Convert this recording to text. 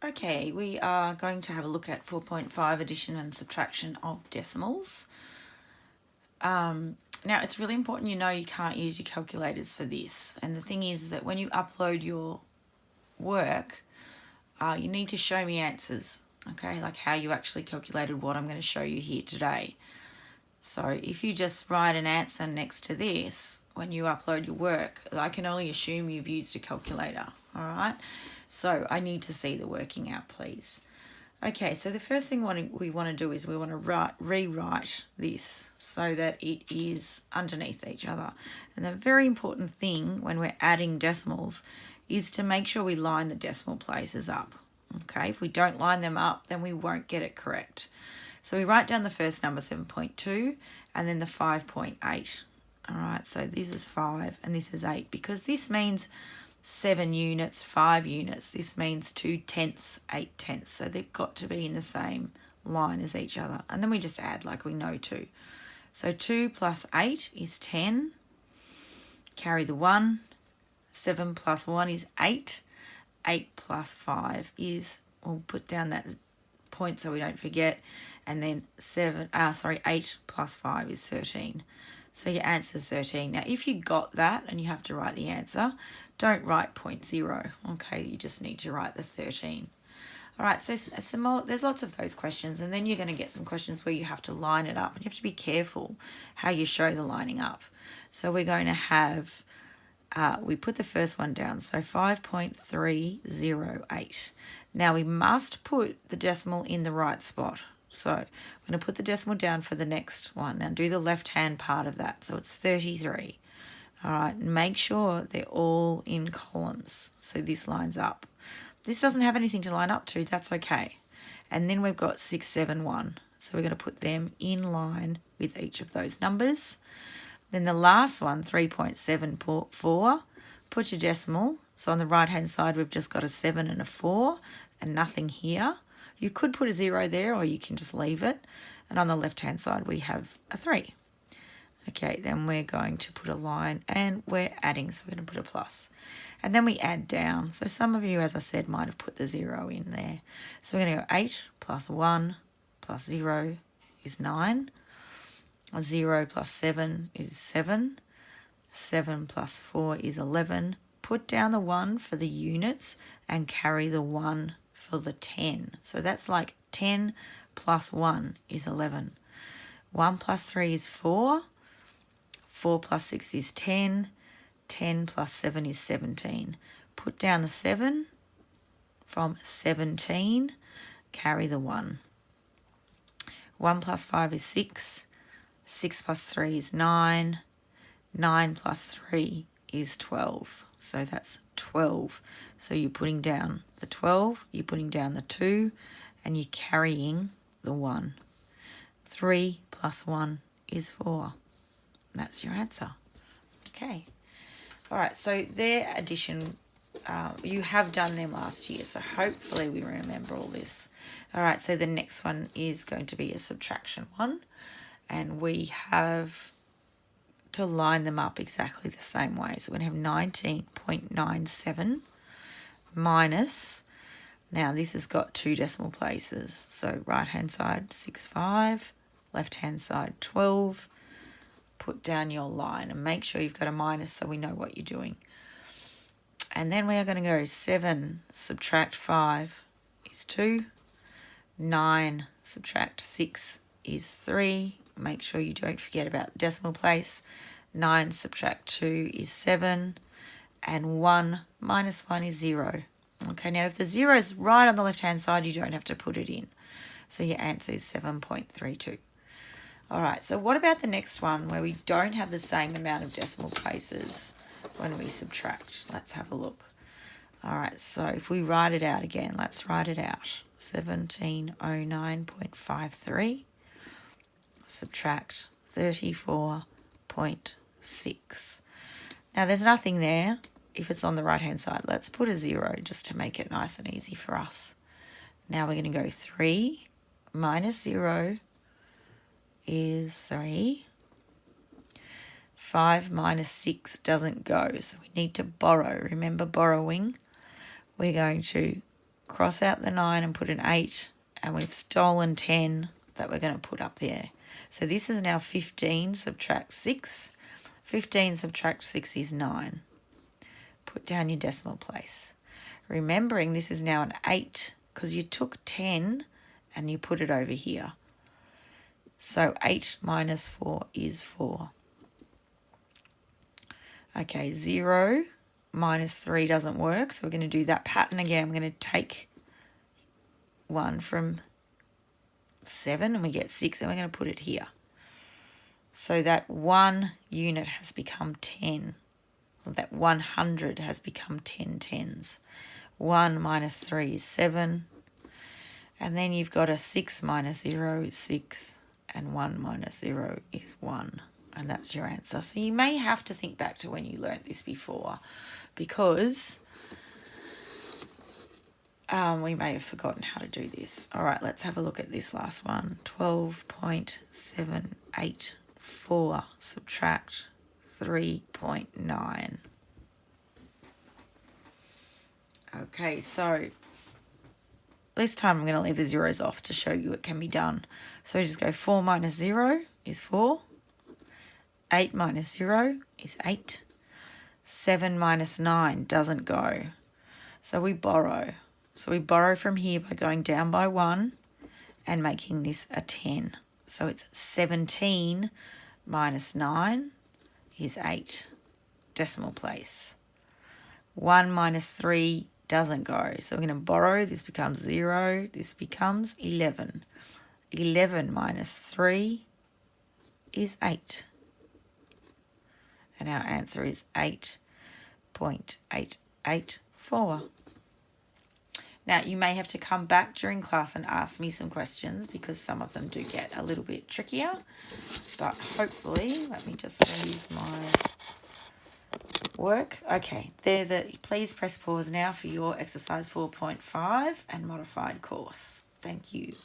Okay, we are going to have a look at 4.5 addition and subtraction of decimals. Now, it's really important you know you can't use your calculators for this. And the thing is that when you upload your work, you need to show me answers, okay, like how you actually calculated what I'm going to show you here today. So if you just write an answer next to this when you upload your work, I can only assume you've used a calculator, all right? So I need to see the working out, please. Okay, so the first thing we want to do is we want to rewrite this so that it is underneath each other. And the very important thing when we're adding decimals is to make sure we line the decimal places up. Okay, if we don't line them up, then we won't get it correct. So we write down the first number, 7.2, and then the 5.8. All right, so this is 5 and this is 8, because this means 7 units, 5 units. This means 2/10, 8/10. So they've got to be in the same line as each other. And then we just add like we know to. So 2 plus 8 is 10. Carry the 1. 7 plus 1 is 8. 8 plus 5 is, we'll put down that point so we don't forget, and then 8 plus 5 is 13. So your answer is 13. Now, if you got that and you have to write the answer, don't write 0.0, okay? You just need to write the 13. All right, so some more, there's lots of those questions, and then you're going to get some questions where you have to line it up, and you have to be careful how you show the lining up. So we're going to have, we put the first one down, so 5.308. Now we must put the decimal in the right spot. So I'm going to put the decimal down for the next one. Now do the left-hand part of that. So it's 33. All right, make sure they're all in columns so this lines up. This doesn't have anything to line up to, that's okay. And then we've got 671. So we're going to put them in line with each of those numbers. Then the last one, 3.74, put your decimal. So on the right-hand side, we've just got a 7 and a 4 and nothing here. You could put a 0 there, or you can just leave it. And on the left-hand side, we have a 3. Okay, then we're going to put a line, and we're adding, so we're going to put a plus. And then we add down. So some of you, as I said, might have put the 0 in there. So we're going to go 8 plus 1 plus 0 is 9. 0 plus 7 is 7. 7 plus 4 is 11. Put down the 1 for the units and carry the 1 for the 10. So that's like 10 plus 1 is 11. 1 plus 3 is 4. 4 plus 6 is 10. 10 plus 7 is 17. Put down the 7 from 17. Carry the 1. 1 plus 5 is 6. 6 plus 3 is 9. 9 plus 3 is 12. So that's 12. So you're putting down the 12, you're putting down the 2, and you're carrying the 1. 3 plus 1 is 4. That's your answer. Okay. All right, so their addition, you have done them last year, so hopefully we remember all this. All right, so the next one is going to be a subtraction one, and we have to line them up exactly the same way. So we're going to have 19.97 minus, now this has got 2 decimal places, so right-hand side 6.5, left-hand side 12. Put down your line and make sure you've got a minus so we know what you're doing. And then we are going to go 7 subtract 5 is 2. 9 subtract 6 is 3. Make sure you don't forget about the decimal place. 9 subtract 2 is 7. And 1 minus 1 is 0. Okay, now if the 0 is right on the left-hand side, you don't have to put it in. So your answer is 7.32. All right, so what about the next one where we don't have the same amount of decimal places when we subtract? Let's have a look. All right, so if we write it out again, let's write it out. 1709.53 subtract 34.6. Now there's nothing there if it's on the right-hand side. Let's put a 0 just to make it nice and easy for us. Now we're going to go 3 minus 0 is 3. 5 minus 6 doesn't go, so we need to borrow. Remember borrowing? We're going to cross out the 9 and put an 8, and we've stolen 10 that we're going to put up there. So this is now 15 subtract 6. 15 subtract 6 is 9. Put down your decimal place. Remembering this is now an 8 because you took 10 and you put it over here. So 8 minus 4 is 4. Okay, 0 minus 3 doesn't work, so we're going to do that pattern again. We're going to take 1 from 7 and we get 6, and we're going to put it here. So that 1 unit has become 10. Well, that 100 has become 10 tens. 1 minus 3 is 7. And then you've got a 6 minus 0 is 6. And 1 minus 0 is 1. And that's your answer. So you may have to think back to when you learnt this before, because we may have forgotten how to do this. All right, let's have a look at this last one. 12.784 subtract 3.9. Okay, so this time I'm going to leave the zeros off to show you it can be done. So we just go 4 minus 0 is 4. 8 minus 0 is 8. 7 minus 9 doesn't go. So we borrow. So we borrow from here by going down by 1 and making this a 10. So it's 17 minus 9 is 8. Decimal place. 1 minus 3 doesn't go. So we're going to borrow. This becomes 0. This becomes 11. 11 minus 3 is 8. And our answer is 8.884. Now, you may have to come back during class and ask me some questions because some of them do get a little bit trickier. But hopefully, let me just leave my work. Okay, please press pause now for your exercise 4.5 and modified course. Thank you.